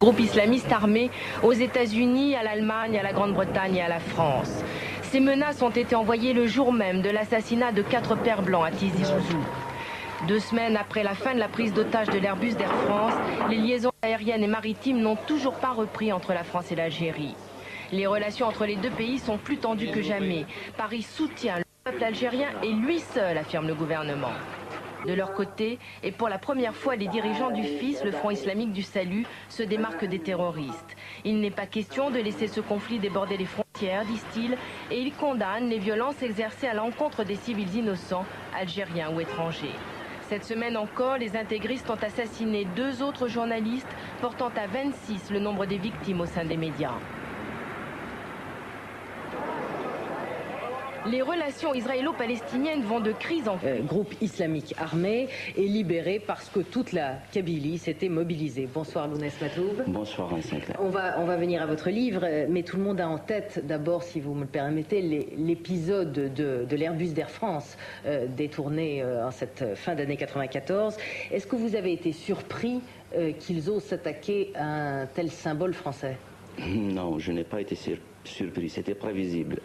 Groupe islamiste armé aux États-Unis, à l'Allemagne, à la Grande-Bretagne et à la France. Ces menaces ont été envoyées le jour même de l'assassinat de 4 pères blancs à Tizi Ouzou. 2 semaines après la fin de la prise d'otage de l'Airbus d'Air France, les liaisons aériennes et maritimes n'ont toujours pas repris entre la France et l'Algérie. Les relations entre les deux pays sont plus tendues que jamais. Paris soutient le peuple algérien et lui seul, affirme le gouvernement. De leur côté, et pour la première fois, les dirigeants du FIS, le Front islamique du salut, se démarquent des terroristes. Il n'est pas question de laisser ce conflit déborder les frontières, disent-ils, et ils condamnent les violences exercées à l'encontre des civils innocents, algériens ou étrangers. Cette semaine encore, les intégristes ont assassiné 2 autres journalistes, portant à 26 le nombre des victimes au sein des médias. Les relations israélo-palestiniennes vont de crise en crise. Groupe islamique armé est libéré parce que toute la Kabylie s'était mobilisée. Bonsoir Lounès Matoub. Bonsoir Anne Sinclair. On va venir à votre livre, mais tout le monde a en tête d'abord, si vous me le permettez, l'épisode de l'Airbus d'Air France détourné en cette fin d'année 94. Est-ce que vous avez été surpris qu'ils osent s'attaquer à un tel symbole français? Non, je n'ai pas été surpris, c'était prévisible.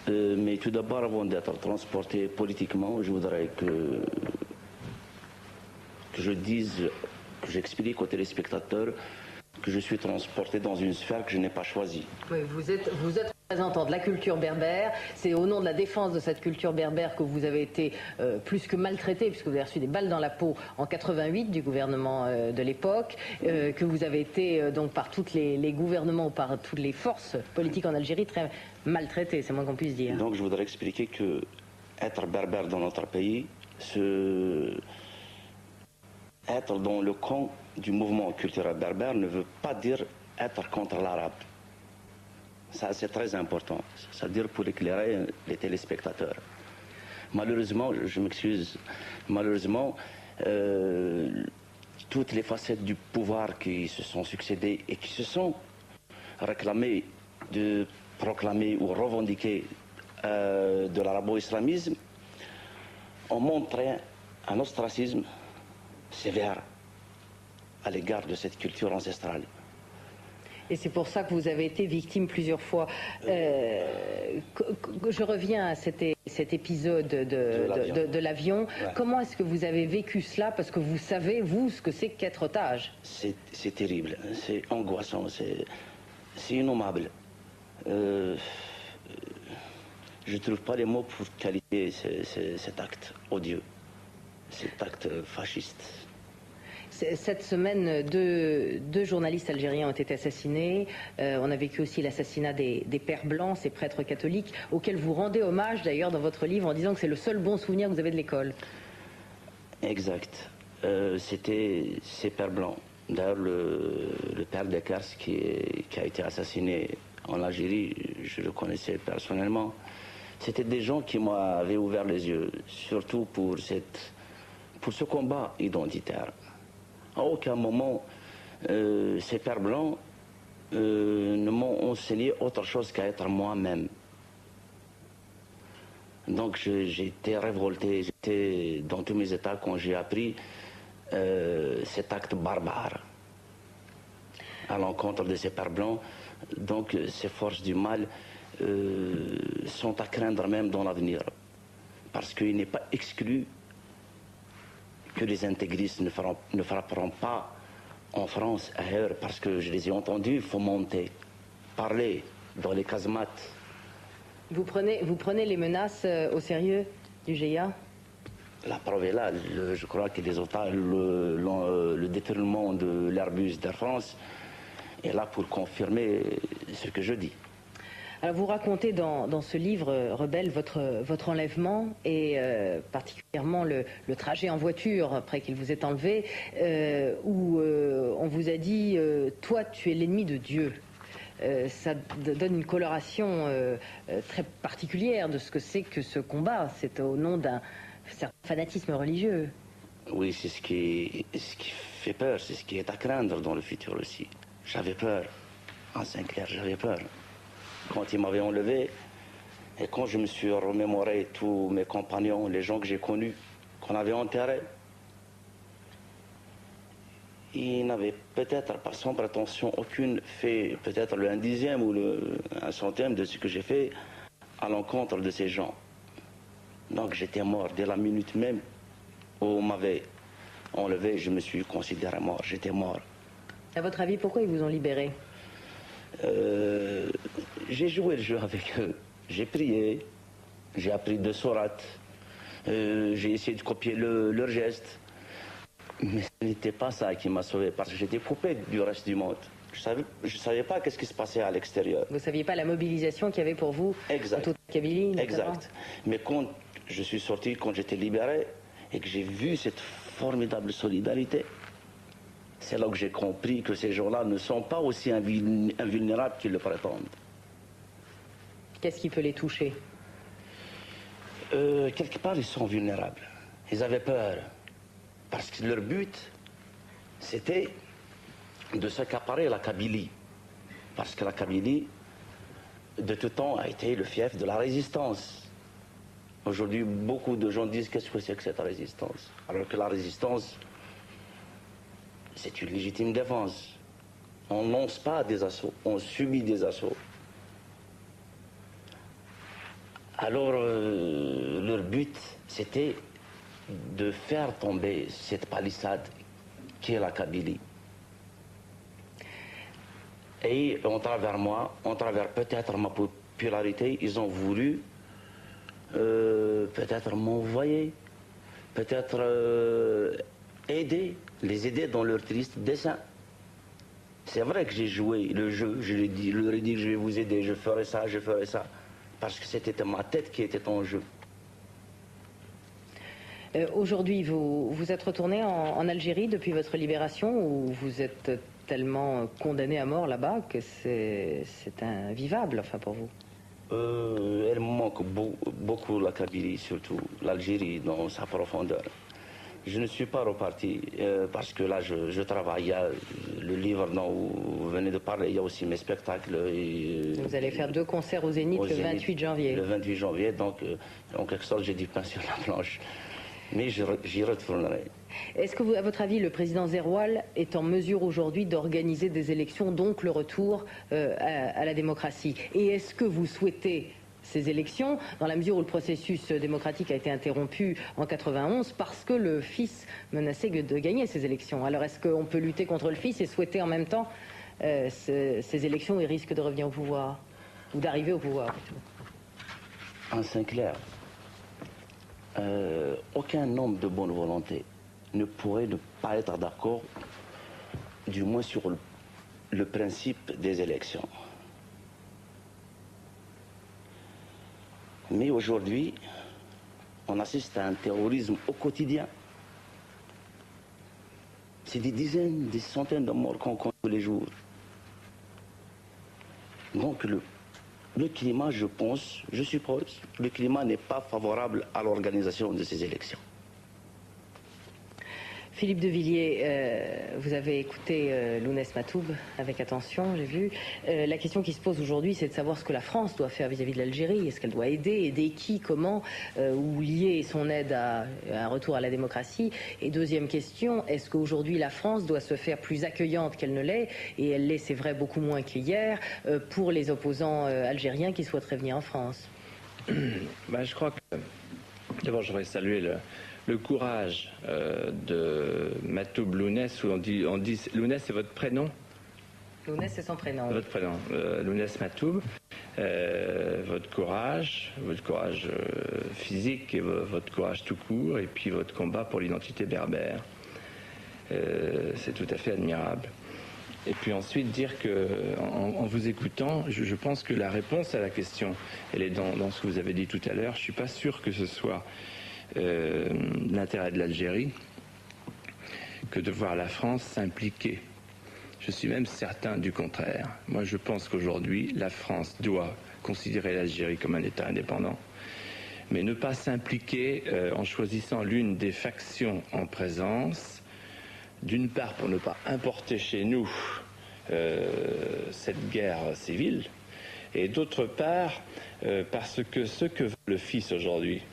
Mais tout d'abord, avant d'être transporté politiquement, je voudrais que je dise, que j'explique aux téléspectateurs que je suis transporté dans une sphère que je n'ai pas choisie. Oui, vous êtes représentant de la culture berbère. C'est au nom de la défense de cette culture berbère que vous avez été plus que maltraité, puisque vous avez reçu des balles dans la peau en 88 du gouvernement de l'époque, que vous avez été donc par tous les gouvernements, par toutes les forces politiques en Algérie très maltraité, c'est moins qu'on puisse dire. Donc je voudrais expliquer que être berbère dans notre pays, être dans le camp du mouvement culturel berbère ne veut pas dire être contre l'arabe. Ça, c'est très important. C'est-à-dire pour éclairer les téléspectateurs. Malheureusement, je m'excuse, malheureusement, toutes les facettes du pouvoir qui se sont succédées et qui se sont réclamées de proclamer ou revendiquer de l'arabo-islamisme ont montré un ostracisme sévère à l'égard de cette culture ancestrale. Et c'est pour ça que vous avez été victime plusieurs fois. Je reviens à cet épisode de l'avion. Ouais. Comment est-ce que vous avez vécu cela? Parce que vous savez, vous, ce que c'est qu'être otage. C'est terrible, c'est angoissant, c'est innommable. Je ne trouve pas les mots pour qualifier cet acte odieux, cet acte fasciste. Cette semaine, deux journalistes algériens ont été assassinés. On a vécu aussi l'assassinat des pères blancs, ces prêtres catholiques, auxquels vous rendez hommage d'ailleurs dans votre livre en disant que c'est le seul bon souvenir que vous avez de l'école. Exact. C'était ces pères blancs. D'ailleurs, le père Dekers qui a été assassiné en Algérie, je le connaissais personnellement. C'était des gens qui m'avaient ouvert les yeux, surtout pour ce combat identitaire. À aucun moment, ces pères blancs ne m'ont enseigné autre chose qu'à être moi-même. Donc j'ai été révolté, j'étais dans tous mes états quand j'ai appris cet acte barbare à l'encontre de ces pères blancs. Donc ces forces du mal sont à craindre même dans l'avenir, parce qu'il n'est pas exclu que les intégristes ne frapperont pas en France, ailleurs, parce que je les ai entendus fomenter, parler dans les casemates. Vous prenez les menaces au sérieux du GIA? La preuve est là. Je crois que le détournement de l'Airbus d'Air France est là pour confirmer ce que je dis. Alors vous racontez dans ce livre, Rebelle, votre enlèvement et particulièrement le trajet en voiture après qu'il vous ait enlevé, où on vous a dit « toi tu es l'ennemi de Dieu ». Ça donne une coloration très particulière de ce que c'est que ce combat. C'est au nom d'un certain fanatisme religieux. Oui, c'est ce qui fait peur, c'est ce qui est à craindre dans le futur aussi. J'avais peur, en Sinclair, j'avais peur. Quand il m'avait enlevé, et quand je me suis remémoré tous mes compagnons, les gens que j'ai connus, qu'on avait enterrés, il n'avait peut-être pas sans prétention aucune fait peut-être le 1/10 ou un centième de ce que j'ai fait à l'encontre de ces gens. Donc j'étais mort dès la minute même où on m'avait enlevé, je me suis considéré mort, j'étais mort. À votre avis, pourquoi ils vous ont libéré? J'ai joué le jeu avec eux, j'ai prié, j'ai appris 2 sourates, j'ai essayé de copier leurs gestes. Mais ce n'était pas ça qui m'a sauvé, parce que j'étais coupé du reste du monde. Je savais pas qu'est-ce qui se passait à l'extérieur. Vous ne saviez pas la mobilisation qu'il y avait pour vous Exact. en toute Kabylie, notamment. Exact. Mais quand je suis sorti, quand j'étais libéré, et que j'ai vu cette formidable solidarité, c'est là que j'ai compris que ces gens-là ne sont pas aussi invulnérables qu'ils le prétendent. Qu'est-ce qui peut les toucher? Quelque part, ils sont vulnérables. Ils avaient peur. Parce que leur but, c'était de s'accaparer la Kabylie. Parce que la Kabylie, de tout temps, a été le fief de la résistance. Aujourd'hui, beaucoup de gens disent qu'est-ce que c'est que cette résistance? Alors que la résistance, c'est une légitime défense. On ne lance pas des assauts, on subit des assauts. Alors, leur but, c'était de faire tomber cette palissade qui est la Kabylie. Et en travers moi, en travers peut-être ma popularité, ils ont voulu peut-être m'envoyer, peut-être les aider dans leur triste dessein. C'est vrai que j'ai joué le jeu, je leur ai dit que je vais vous aider, je ferai ça, parce que c'était ma tête qui était en jeu. Aujourd'hui, vous êtes retourné en Algérie depuis votre libération, ou vous êtes tellement condamné à mort là-bas que c'est invivable, enfin, pour vous? Elle me manque beaucoup la Kabylie, surtout l'Algérie dans sa profondeur. Je ne suis pas reparti parce que là je travaille. Il y a le livre dont vous venez de parler, il y a aussi mes spectacles. Vous allez faire 2 concerts au Zénith le 28 janvier. Le 28 janvier, donc en quelque sorte j'ai du pain sur la planche. Mais j'y retournerai. Est-ce que, à votre avis, le président Zeroual est en mesure aujourd'hui d'organiser des élections, donc le retour à la démocratie? Et est-ce que vous souhaitez ces élections, dans la mesure où le processus démocratique a été interrompu en 91 parce que le fils menaçait de gagner ces élections? Alors est-ce qu'on peut lutter contre le fils et souhaiter en même temps ces élections et risque de revenir au pouvoir, ou d'arriver au pouvoir plutôt? En Sinclair, aucun homme de bonne volonté ne pourrait ne pas être d'accord, du moins sur le principe des élections. Mais aujourd'hui, on assiste à un terrorisme au quotidien. C'est des dizaines, des centaines de morts qu'on compte tous les jours. Donc le climat, je suppose, le climat n'est pas favorable à l'organisation de ces élections. Philippe de Villiers, vous avez écouté Lounès Matoub avec attention, j'ai vu. La question qui se pose aujourd'hui, c'est de savoir ce que la France doit faire vis-à-vis de l'Algérie. Est-ce qu'elle doit aider qui, comment, ou lier son aide à un retour à la démocratie? Et deuxième question, est-ce qu'aujourd'hui la France doit se faire plus accueillante qu'elle ne l'est, et elle l'est, c'est vrai, beaucoup moins qu'hier, pour les opposants algériens qui souhaiteraient venir en France? Je crois que, d'abord, je voudrais saluer le courage de Matoub Lounès, où on dit Lounès, c'est votre prénom? Lounès, c'est son prénom. Votre prénom, Lounès Matoub. Votre courage physique et votre courage tout court, et puis votre combat pour l'identité berbère. C'est tout à fait admirable. Et puis ensuite dire que, en vous écoutant, je pense que la réponse à la question, elle est dans ce que vous avez dit tout à l'heure. Je ne suis pas sûr que ce soit l'intérêt de l'Algérie que de voir la France s'impliquer. Je suis même certain du contraire. Moi, je pense qu'aujourd'hui, la France doit considérer l'Algérie comme un État indépendant, mais ne pas s'impliquer en choisissant l'une des factions en présence, d'une part pour ne pas importer chez nous cette guerre civile, et d'autre part parce que ce que veut le fils aujourd'hui,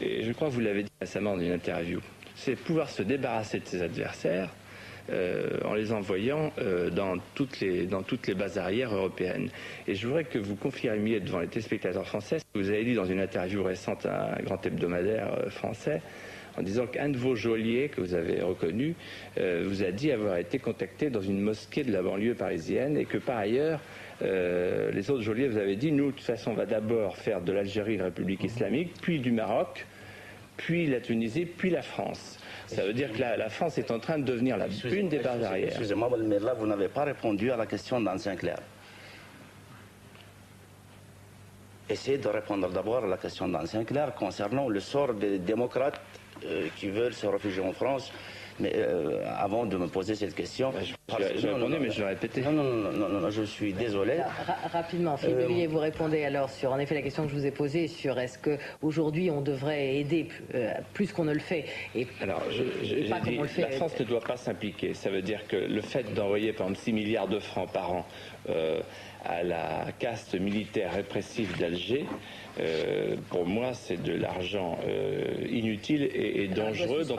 et je crois que vous l'avez dit récemment dans une interview, c'est pouvoir se débarrasser de ses adversaires en les envoyant dans toutes les bases arrières européennes. Et je voudrais que vous confirmiez devant les téléspectateurs français ce que vous avez dit dans une interview récente à un grand hebdomadaire français, en disant qu'un de vos geôliers, que vous avez reconnu, vous a dit avoir été contacté dans une mosquée de la banlieue parisienne, et que par ailleurs, les autres geôliers vous avez dit, nous, de toute façon, on va d'abord faire de l'Algérie une république islamique, puis du Maroc, puis la Tunisie, puis la France. Ça veut dire que la France est en train de devenir une des bases arrières. Excusez-moi, mais là, vous n'avez pas répondu à la question d'Ancien Clerc. Essayez de répondre d'abord à la question d'Ancien Clerc concernant le sort des démocrates qui veulent se réfugier en France. Mais avant de me poser cette question... Je répondais, mais je l'ai répété. Non, je suis désolé. Rapidement, Philippe de Villiers, vous répondez alors sur, en effet, la question que je vous ai posée sur est-ce qu'aujourd'hui on devrait aider plus qu'on ne le fait et alors, j'ai dit, la France ne doit pas s'impliquer. Ça veut dire que le fait d'envoyer, par exemple, 6 milliards de francs par an à la caste militaire répressive d'Alger, pour moi, c'est de l'argent inutile et dangereux dont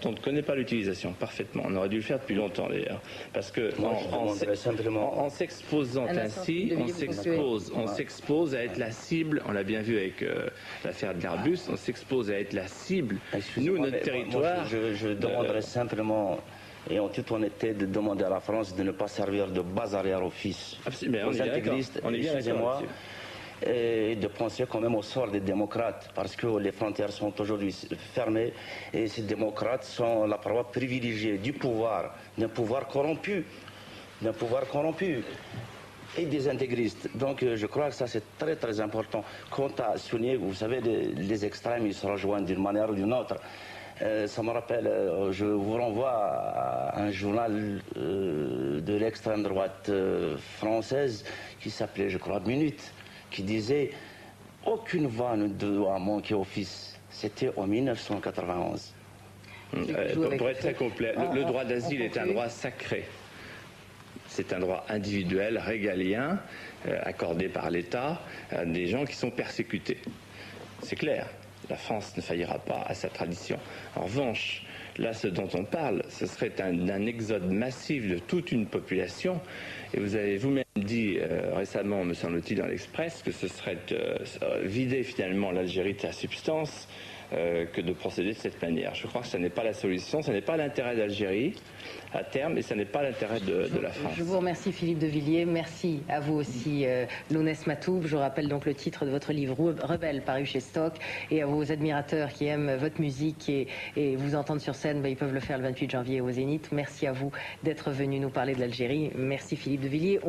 on ne connaît pas l'utilisation parfaitement. On aurait dû le faire depuis longtemps d'ailleurs. Parce que en s'exposant ainsi, on s'expose à être la cible, on l'a bien vu avec l'affaire de l'Airbus, on s'expose à être la cible. Nous, notre territoire... Je demanderais simplement... Et en toute honnêteté, de demander à la France de ne pas servir de base arrière office aux intégristes, excusez-moi, et de penser quand même au sort des démocrates, parce que les frontières sont aujourd'hui fermées, et ces démocrates sont la proie privilégiée du pouvoir, d'un pouvoir corrompu, et des intégristes. Donc je crois que ça c'est très très important. Quant à souligner, vous savez, les extrêmes, ils se rejoignent d'une manière ou d'une autre. Ça me rappelle, je vous renvoie à un journal de l'extrême droite française qui s'appelait, je crois, Minute, qui disait « Aucune voix ne doit manquer au fils ». C'était en 1991. Pour être très complet, le droit d'asile est un droit sacré. C'est un droit individuel, régalien, accordé par l'État à des gens qui sont persécutés. C'est clair. La France ne faillira pas à sa tradition. En revanche, là, ce dont on parle, ce serait un exode massif de toute une population. Et vous avez vous-même dit récemment, me semble-t-il, dans l'Express, que ce serait vider finalement l'Algérie de sa substance que de procéder de cette manière. Je crois que ce n'est pas la solution, ce n'est pas l'intérêt d'Algérie à terme, et ce n'est pas l'intérêt de la France. Je vous remercie Philippe de Villiers, merci à vous aussi Lounès Matoub. Je rappelle donc le titre de votre livre Rebelle, paru chez Stock, et à vos admirateurs qui aiment votre musique et vous entendre sur scène, ils peuvent le faire le 28 janvier au Zénith. Merci à vous d'être venu nous parler de l'Algérie. Merci Philippe de Villiers.